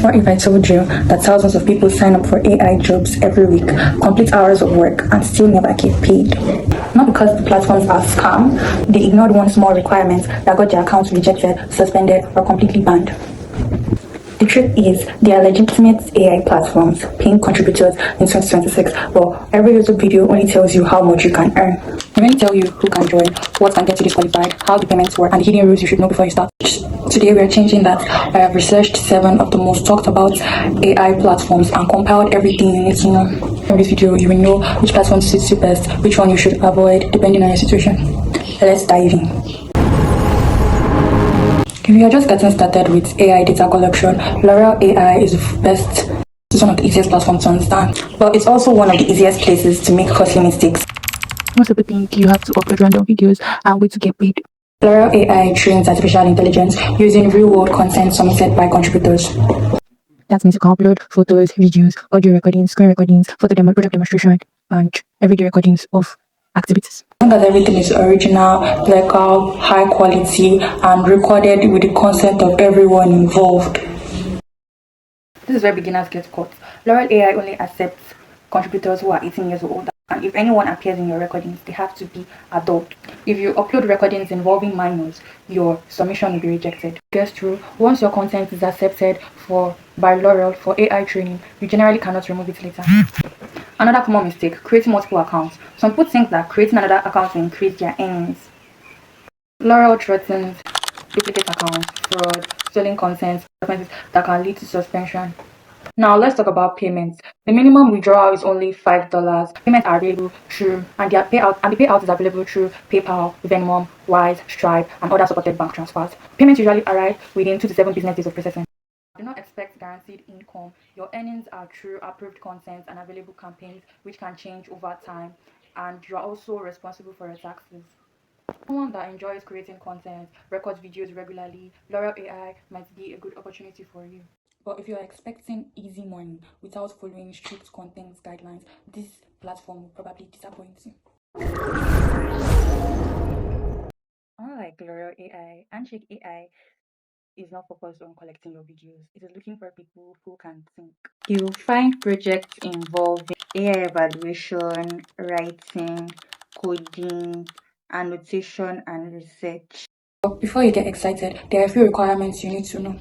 What if I told you that thousands of people sign up for AI jobs every week, complete hours of work, and still never get paid? Not because the platforms are scam, they ignored one small requirement that got their accounts rejected, suspended, or completely banned. The truth is, they are legitimate AI platforms paying contributors in 2026, but every YouTube video only tells you how much you can earn. They only tell you who can join, what can get you disqualified, how the payments work, and the hidden rules you should know before you start. Today we are changing that. I have researched 7 of the most talked about AI platforms and compiled everything you need to know. In this video, you will know which platform suits you best, which one you should avoid depending on your situation. Let's dive in. If you are just getting started with AI data collection, Luel AI is the best. It's one of the easiest platforms to understand, but it's also one of the easiest places to make costly mistakes. Most people think you have to upload random videos and wait to get paid. Luel AI trains artificial intelligence using real-world content submitted by contributors. That means you can upload photos, videos, audio recordings, screen recordings, product demonstration, and everyday recordings of activities. As long as everything is original, legal, high quality, and recorded with the consent of everyone involved. This is where beginners get caught. Luel AI only accepts contributors who are 18 years or older, and if anyone appears in your recordings, they have to be adult. If you upload recordings involving minors, your submission will be rejected. Guess true, once your content is accepted by Luel for AI training, you generally cannot remove it later. Another common mistake, creating multiple accounts. Some people think that creating another account will increase their earnings. Luel threatens duplicate accounts, fraud, stealing content, that can lead to suspension. Now let's talk about payments. The minimum withdrawal is only $5. Payments are available through the payout is available through PayPal, Venmo, Wise, Stripe, and other supported bank transfers. Payments usually arrive within 2 to 7 business days of processing. Do not expect guaranteed income. Your earnings are through approved content and available campaigns, which can change over time, and you are also responsible for your taxes. Someone that enjoys creating content, records videos regularly, Luel AI might be a good opportunity for you. But if you are expecting easy money without following strict content guidelines, this platform will probably disappoint you. Unlike Luel AI, Handshake AI is not focused on collecting your videos. It is looking for people who can think. You'll find projects involving AI evaluation, writing, coding, annotation, and research. But before you get excited, there are a few requirements you need to know.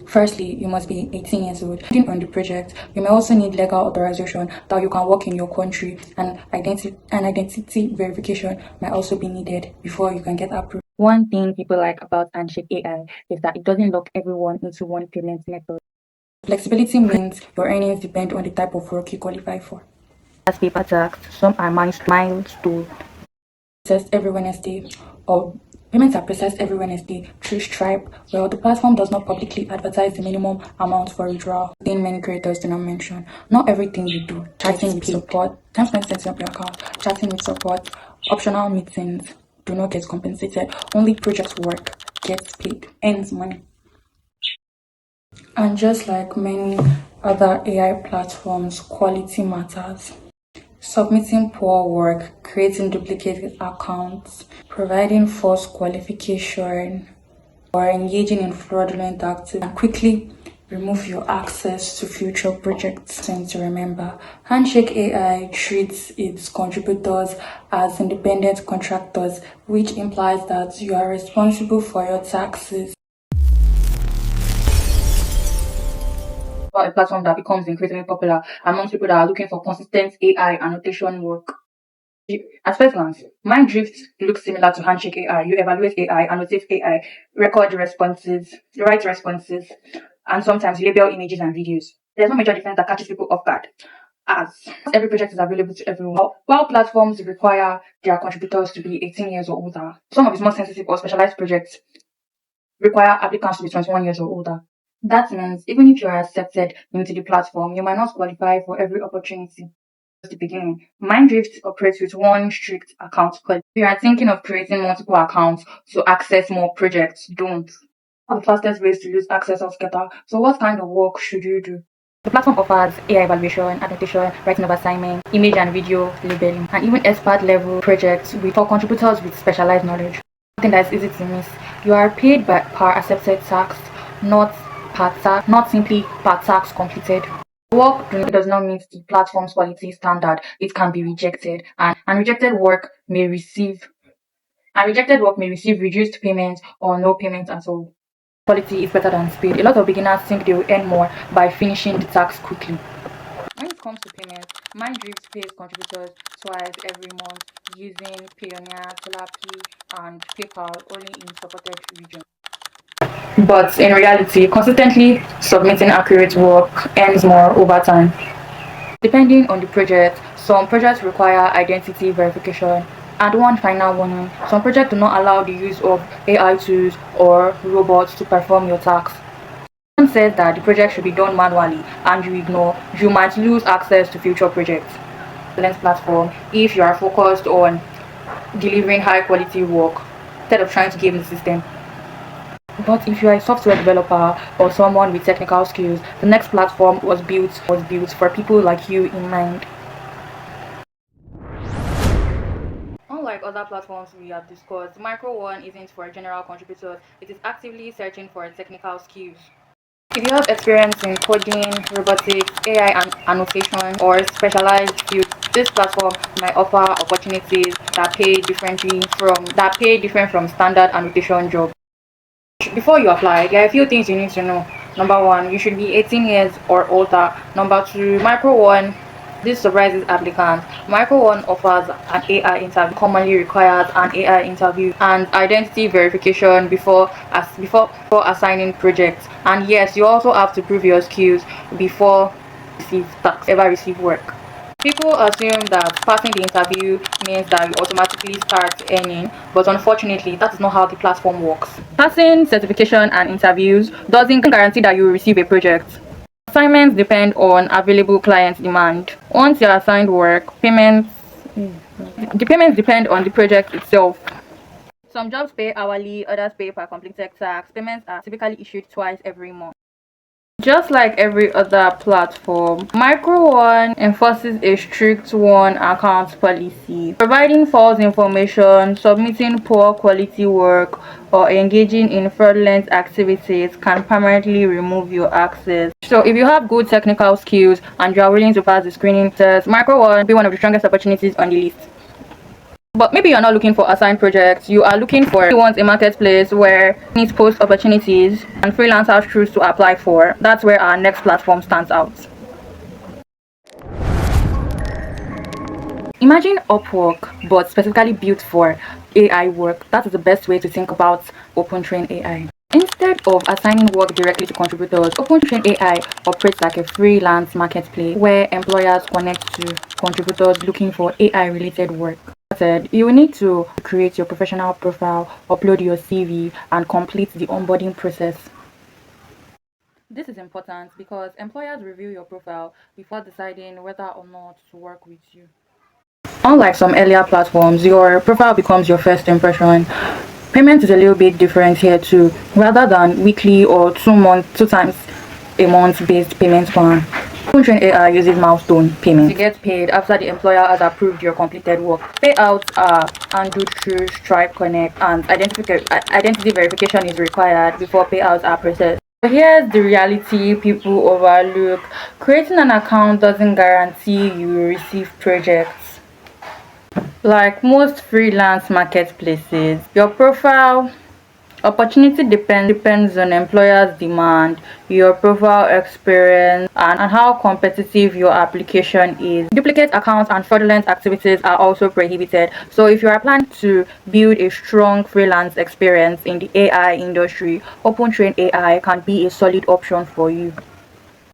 Firstly, you must be 18 years old. Depending on the project, you may also need legal authorization that you can work in your country, and identity verification might also be needed before you can get approved. One thing people like about Handshake AI is that it doesn't lock everyone into one payment method. Flexibility means your earnings depend on the type of work you qualify for. As paper tax, some are milestone. Processed every Wednesday, or payments are processed every Wednesday through Stripe. Well, the platform does not publicly advertise the minimum amount for withdrawal. Then many creators do not mention. Not everything you do. Chatting with support, time spent setting up your account, chatting with support, optional meetings do not get compensated. Only project work gets paid, earns money. And just like many other AI platforms, quality matters. Submitting poor work, creating duplicate accounts, providing false qualification, or engaging in fraudulent activity, and quickly remove your access to future projects. And to remember, Handshake AI treats its contributors as independent contractors, which implies that you are responsible for your taxes. A platform that becomes increasingly popular among people that are looking for consistent AI annotation work. At first glance, Mindrift looks similar to Handshake AI. You evaluate AI, annotate AI, record responses, write responses, and sometimes label images and videos. There's no major difference that catches people off guard, as every project is available to everyone. While platforms require their contributors to be 18 years or older, some of its more sensitive or specialized projects require applicants to be 21 years or older. That means even if you are accepted into the platform, you might not qualify for every opportunity. At the beginning, Mindrift operates with one strict account policy. If you are thinking of creating multiple accounts to access more projects, don't. One of the fastest ways to lose access altogether. So what kind of work should you do? The platform offers AI evaluation, annotation, writing of assignments, image and video labeling, and even expert level projects for contributors with specialized knowledge. Something that is easy to miss. You are paid by per accepted task, not per task, not simply per task completed. Work does not meet the platform's quality standard. It can be rejected, and rejected work may receive reduced payment or no payment at all. Quality is better than speed. A lot of beginners think they will earn more by finishing the task quickly. When it comes to payments, Mindrift pays contributors twice every month using Payoneer, SolarPay, and PayPal only in supported regions. But in reality, consistently submitting accurate work earns more over time. Depending on the project, some projects require identity verification. And one final warning, some projects do not allow the use of AI tools or robots to perform your tasks. If someone says that the project should be done manually and you ignore, you might lose access to future projects. Excellent platform if you are focused on delivering high quality work instead of trying to game the system. But if you are a software developer or someone with technical skills, the next platform was built for people like you in mind. Unlike other platforms we have discussed, Micro One isn't for general contributors. It is actively searching for technical skills. If you have experience in coding, robotics, AI and annotation, or specialized fields, this platform might offer opportunities that pay different from standard annotation jobs. Before you apply, there are a few things you need to know. Number one, you should be 18 years or older. Number two, Micro One. This surprises applicants. Micro One offers an AI interview, commonly requires an AI interview and identity verification before assigning projects. And yes, you also have to prove your skills before ever receive work. People assume that passing the interview means that you automatically start earning, but unfortunately, that is not how the platform works. Passing certification and interviews doesn't guarantee that you will receive a project. Assignments depend on available client demand. Once you're assigned work, the payments depend on the project itself. Some jobs pay hourly, others pay per completed task. Payments are typically issued twice every month. Just like every other platform, Micro One enforces a strict one account policy. Providing false information, submitting poor quality work, or engaging in fraudulent activities can permanently remove your access. So if you have good technical skills and you are willing to pass the screening test, Micro One will be one of the strongest opportunities on the list. But maybe you're not looking for assigned projects, you are looking for a marketplace where needs post opportunities and freelancers choose to apply for. That's where our next platform stands out. Imagine Upwork, but specifically built for AI work. That is the best way to think about OpenTrain AI. Instead of assigning work directly to contributors, OpenTrain AI operates like a freelance marketplace where employers connect to contributors looking for AI-related work. You will need to create your professional profile, upload your CV, and complete the onboarding process. This is important because employers review your profile before deciding whether or not to work with you. Unlike some earlier platforms, your profile becomes your first impression. Payment is a little bit different here too. Rather than weekly or 2 times a month based payment plan, OpenTrain AI uses milestone payments. You get paid after the employer has approved your completed work. Payouts are handled through Stripe Connect, and identity verification is required before payouts are processed. But here's the reality people overlook. Creating an account doesn't guarantee you will receive projects. Like most freelance marketplaces, your profile opportunity depends on employers' demand, your profile experience, and how competitive your application is. Duplicate accounts and fraudulent activities are also prohibited. So if you are planning to build a strong freelance experience in the AI industry, OpenTrain AI can be a solid option for you.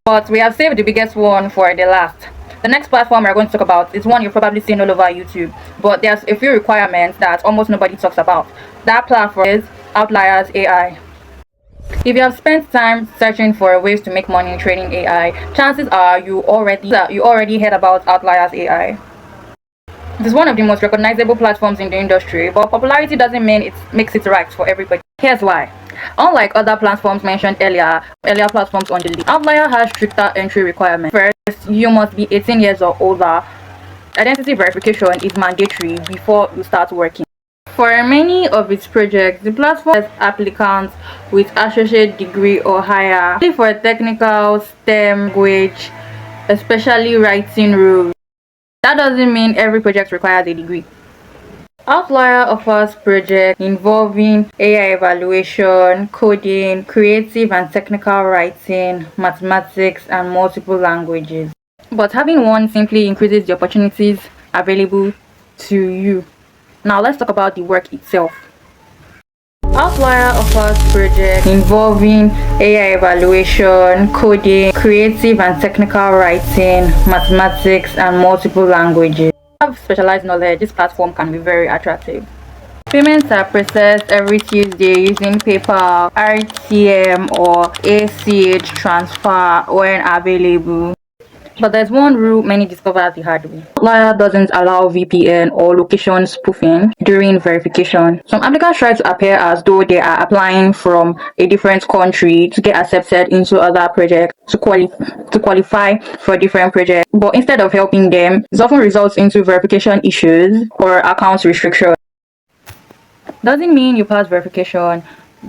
But we have saved the biggest one for the last. The next platform we're going to talk about is one you've probably seen all over YouTube, but there's a few requirements that almost nobody talks about. That platform is Outlier AI. If you have spent time searching for ways to make money trading AI, chances are you already heard about Outlier AI. It is one of the most recognizable platforms in the industry, but popularity doesn't mean it makes it right for everybody. Here's why. Unlike other platforms mentioned earlier platforms on the list, Outlier has stricter entry requirements. First, you must be 18 years or older. Identity verification is mandatory before you start working. For many of its projects, the platform has applicants with associate degree or higher, only for technical STEM language, especially writing roles. That doesn't mean every project requires a degree. Outlier offers projects involving AI evaluation, coding, creative and technical writing, mathematics, and multiple languages. But having one simply increases the opportunities available to you. Now let's talk about the work itself. Outlier offers projects involving AI evaluation, coding, creative and technical writing, mathematics, and multiple languages. Have specialized knowledge, this platform can be very attractive. Payments are processed every Tuesday using PayPal, RTM, or ACH transfer when available. But there's one rule many discover the hard way. Outlier doesn't allow VPN or location spoofing during verification. Some applicants try to appear as though they are applying from a different country to get accepted into other projects to qualify for different projects. But instead of helping them, this often results into verification issues or account restrictions. Doesn't mean you pass verification.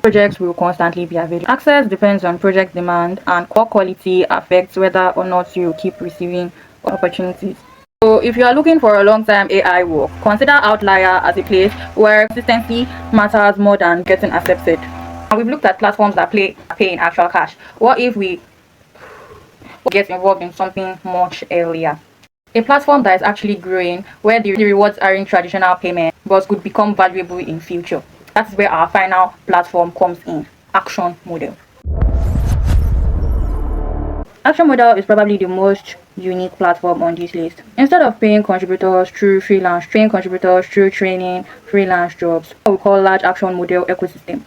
Projects will constantly be available. Access depends on project demand, and core quality affects whether or not you keep receiving opportunities. So if you are looking for a long-term AI work, consider Outlier as a place where consistency matters more than getting accepted. And we've looked at platforms that pay in actual cash. What if we get involved in something much earlier? A platform that is actually growing, where the rewards aren't traditional payment but could become valuable in future. That's where our final platform comes in. Action Model. Action Model is probably the most unique platform on this list. Instead of paying contributors through training, freelance jobs, what we call large action model ecosystem.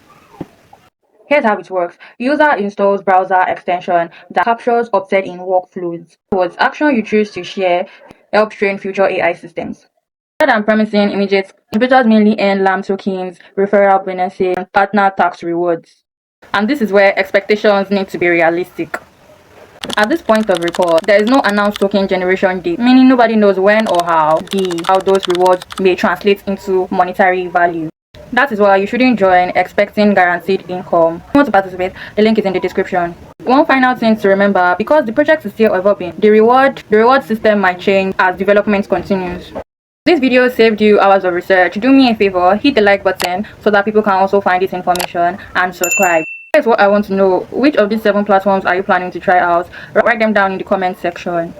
Here's how it works. User installs browser extension that captures opted-in workflows. Towards action you choose to share helps train future AI systems. Rather than promising immediate, contributors mainly earn LAM tokens, referral bonuses, and partner tax rewards. And this is where expectations need to be realistic. At this point of record, there is no announced token generation date, meaning nobody knows when or how those rewards may translate into monetary value. That is why you shouldn't join expecting guaranteed income. If you want to participate, the link is in the description. One final thing to remember, because the project is still evolving, the reward system might change as development continues. This video saved you hours of research. Do me a favor, hit the like button so that people can also find this information, and subscribe. Here's what I want to know. Which of these 7 platforms are you planning to try out? Write them down in the comment section.